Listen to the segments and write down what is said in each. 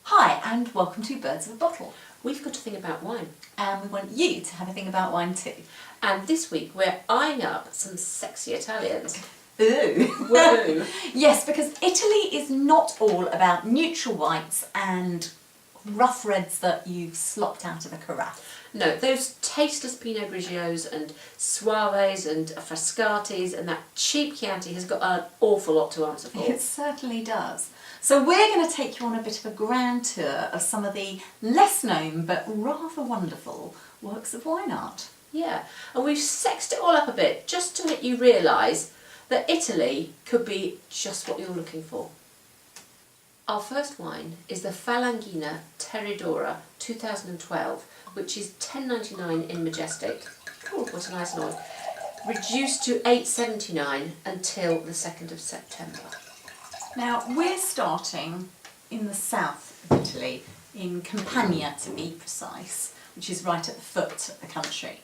Hi and welcome to Birds of a Bottle. We've got a thing about wine. And we want you to have a thing about wine too. And this week we're eyeing up some sexy Italians. Ooh. Whoa. Yes, because Italy is not all about neutral whites and rough reds that you've slopped out of a carafe. No, those tasteless Pinot Grigios and Suaves and Frascatis and that cheap Chianti has got an awful lot to answer for. It certainly does. So we're going to take you on a bit of a grand tour of some of the less known but rather wonderful works of wine art. Yeah, and we've sexed it all up a bit just to make you realise that Italy could be just what you're looking for. Our first wine is the Falanghina Terridora 2012, which is $10.99 in Majestic. Oh, what a nice noise. Reduced to $8.79 until the 2nd of September. Now we're starting in the south of Italy, in Campania to be precise, which is right at the foot of the country.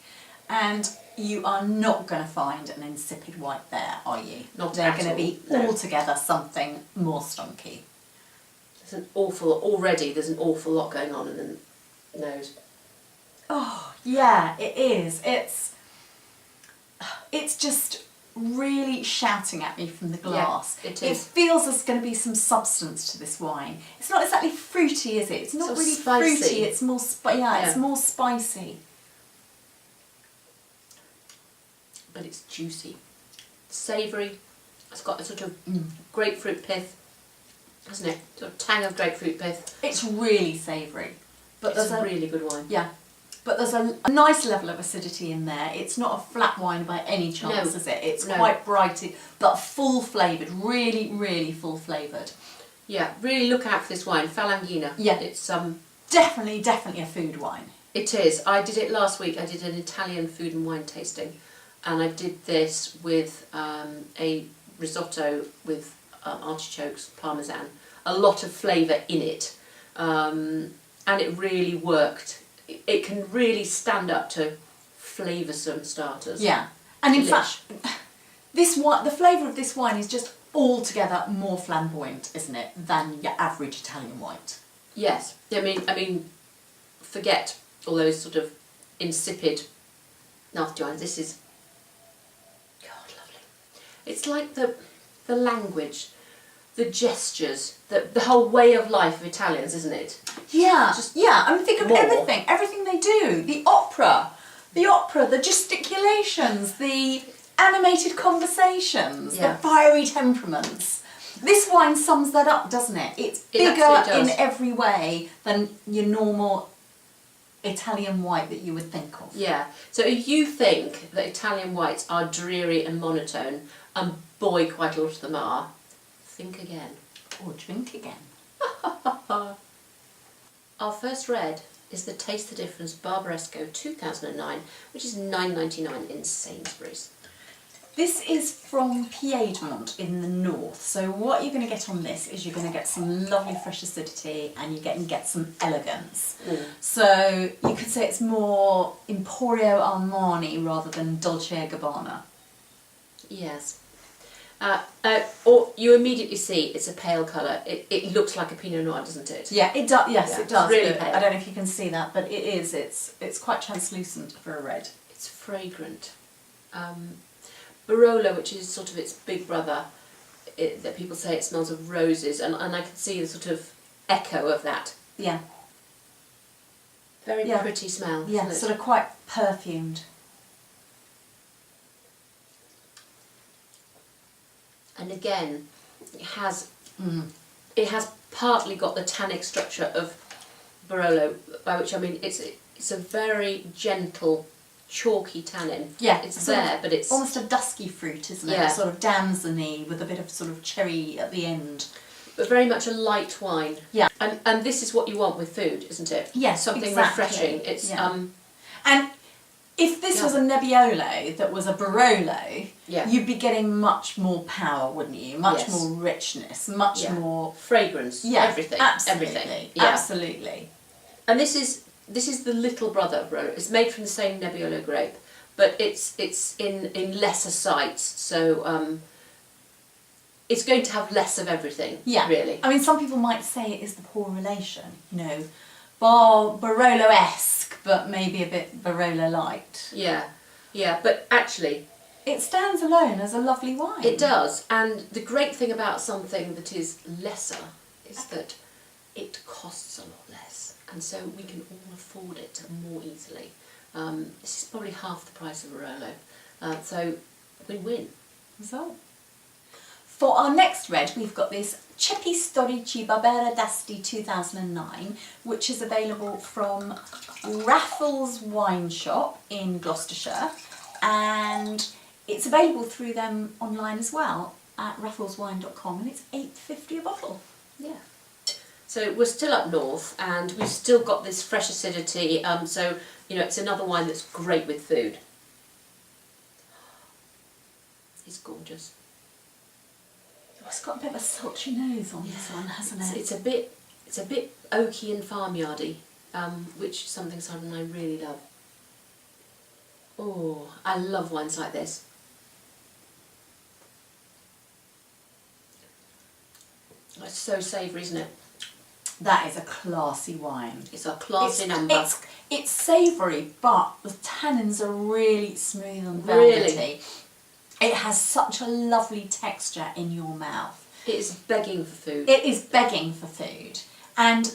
And you are not going to find an insipid white there, are you? Not They're at going to be all, no. altogether something more stonky. There's an awful lot going on in the nose. Oh, yeah, it is. It's just really shouting at me from the glass. Yeah, it It is. feels there's going to be some substance to this wine. It's not exactly fruity, is it? It's not Sort of really spicy. fruity. It's more it's Yeah. more spicy. But it's juicy, savoury. It's got a sort of grapefruit pith, hasn't it? Sort of tang of grapefruit pith. It's really savoury, but It's there's a really good wine. yeah, but there's a nice level of acidity in there. It's not a flat wine by any chance, No, is it? It's no. quite bright, but full flavoured. Really, really full flavoured. Yeah, really look out for this wine, Falanghina. Yeah. It's Definitely a food wine. It is. I did it last week. I did an Italian food and wine tasting, and I did this with a risotto with artichokes, parmesan, a lot of flavour in it, and it really worked. It can really stand up to flavoursome starters. Yeah, and in Delish. fact, this wine, the flavour of this wine is just altogether more flamboyant, isn't it, than your average Italian white? Yes. I mean, forget all those sort of insipid, nasty wines. This is, God, lovely. It's like the language, the gestures, the whole way of life of Italians, isn't it? Yeah, Just yeah. I mean, think of more. everything they do. The opera, the gesticulations, the animated conversations, Yeah. the fiery temperaments. This wine sums that up, doesn't it? It's It bigger absolutely in does. every way than your normal Italian white that you would think of. Yeah. So if you think that Italian whites are dreary and monotone, and boy, quite a lot of them are, think again. Or drink again. Our first red is the Taste the Difference Barbaresco 2009, which is $9.99 in Sainsbury's. This is from Piedmont in the north. So what you're going to get on this is you're going to get some lovely fresh acidity and you're going to get some elegance. So you could say it's more Emporio Armani rather than Dolce & Gabbana. Yes. Or you immediately see it's a pale colour. It looks like a Pinot Noir, doesn't it? Yeah, it does. Yes, Yeah, it does. it's really but pale. I don't know if you can see that, but it is. It's quite translucent for a red. It's fragrant. Barolo, which is sort of its big brother, that people say it smells of roses, and I can see the sort of echo of that. Yeah, Very Yeah. pretty smell. yeah, isn't it? sort of quite perfumed. And again, it has partly got the tannic structure of Barolo, by which I mean it's a very gentle, chalky tannin. Yeah, It's sort of there, but it's almost a dusky fruit, isn't it? Yeah. Sort of damsony with a bit of sort of cherry at the end. but very much a light wine. Yeah. And this is what you want with food, isn't it? Yes, Something exactly. refreshing. It's Yeah. And If this was a Nebbiolo that was a Barolo, Yeah. you'd be getting much more power, wouldn't you? Much Yes. more richness, much more fragrance, everything, absolutely, everything. Yeah. Absolutely. And this is the little brother of Barolo. It's made from the same Nebbiolo grape, but it's in lesser sites, so it's going to have less of everything. Yeah. Really. I mean, some people might say it is the poor relation, you know, Barolo-esque, but maybe a bit Barolo-light. Yeah. Yeah, but actually, it stands alone as a lovely wine. It does, and the great thing about something that is lesser is that it costs a lot less, and so we can all afford it more easily. This is probably half the price of a Barolo, so win-win. So, for our next red, we've got this Ceppi Storici Barbera d'Asti 2009, which is available from Raffles Wine Shop in Gloucestershire, and it's available through them online as well at raffleswine.com, and it's £8.50 a bottle. Yeah. So we're still up north, and we've still got this fresh acidity. So you know, it's another wine that's great with food. It's gorgeous. It's got a bit of a sultry nose on this one, hasn't it? It's a bit oaky and farmyardy, which is something Sandra and I really love. Oh, I love wines like this. It's so savoury, isn't it? That is a classy wine. It's a classy number. It's savoury, but the tannins are really smooth and velvety. Really? It has such a lovely texture in your mouth. It is begging for food. It is begging for food. And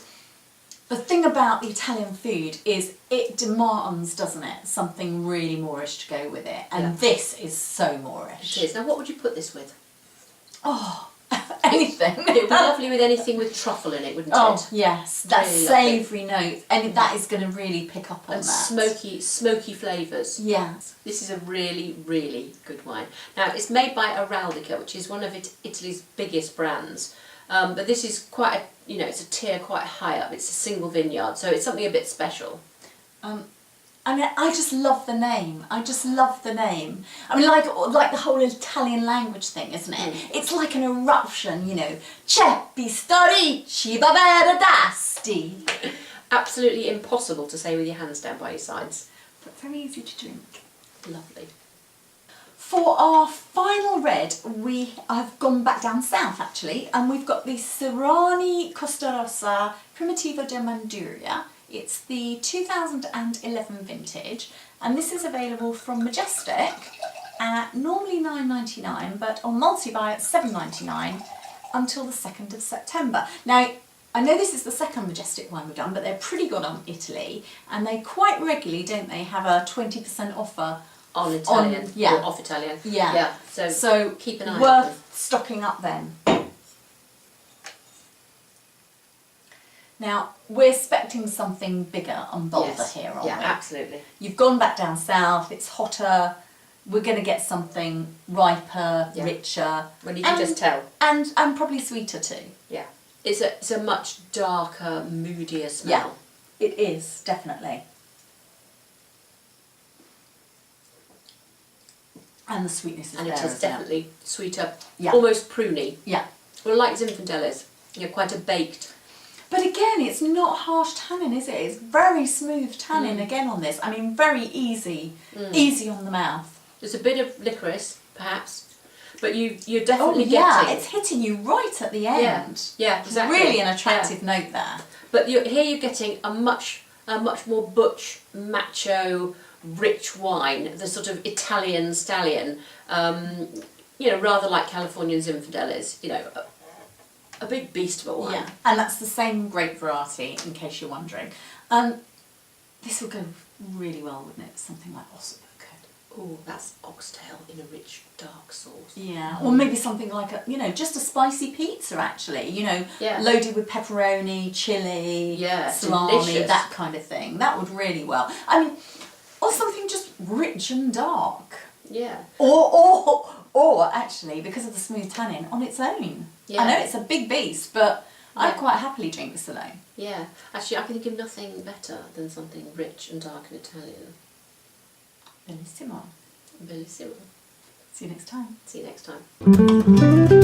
the thing about the Italian food is it demands, doesn't it, something really Moorish to go with it. And this is so Moorish. It is. Now what would you put this with? Oh, anything. It would be lovely with anything with truffle in it, wouldn't it? Oh, yes. That Really savoury note. And that is going to really pick up on and that. smoky flavours. Yes. This is a really, really good wine. Now, it's made by Araldica, which is one of Italy's biggest brands. But this is quite a, you know, it's a tier quite high up. It's a single vineyard, so it's something a bit special. I mean, I just love the name. I just love the name. I mean, like the whole Italian language thing, isn't it? It's like an eruption, you know. Ceppi Storici Barbera d'Asti. Absolutely impossible to say with your hands down by your sides. But very easy to drink. Lovely. For our final red, we have gone back down south actually, and we've got the Serrani Costa Rossa Primitivo de Manduria. It's the 2011 vintage, and this is available from Majestic at normally $9.99, but on multi-buy at $7.99 until the 2nd of September. Now, I know this is the second Majestic wine we've done, but they're pretty good on Italy, and they quite regularly, don't they, have a 20% offer On Italian, yeah. or off Italian. Yeah. So keep an eye on worth stocking up then. Now, we're expecting something bigger and bolder here, aren't we? Yeah, absolutely. You've gone back down south, it's hotter, we're going to get something riper, richer. Well, you can just tell. And probably sweeter too. Yeah. It's a much darker, moodier smell. Yeah, it is, definitely. And the sweetness is And there, it is isn't definitely sweeter, Yeah. almost pruny. Yeah. Well, like Zinfandel is. You know, quite a baked. But again, it's not harsh tannin, is it? It's very smooth tannin again on this. I mean, very easy, easy on the mouth. There's a bit of licorice, perhaps, but you're definitely yeah, getting. it's hitting you right at the end. Yeah, It's exactly. really an attractive note there. But here you're getting a much more butch, macho, rich wine, the sort of Italian stallion. You know, rather like Californian Zinfandel is. You know, a big beast of a wine. Yeah, and that's the same grape variety, in case you're wondering. This will go really well, wouldn't it? Something like Ossobuco. Oh, that's oxtail in a rich, dark sauce. Yeah, or maybe something like just a spicy pizza actually, loaded with pepperoni, chili, salami, delicious. that kind of thing. That would really well. I mean, or something just rich and dark. Yeah. Or actually, because of the smooth tannin, on its own. Yeah. I know it's a big beast, but I'd quite happily drink this alone. Yeah. Actually, I can think of nothing better than something rich and dark and Italian. Bellissimo. Bellissimo. See you next time. See you next time.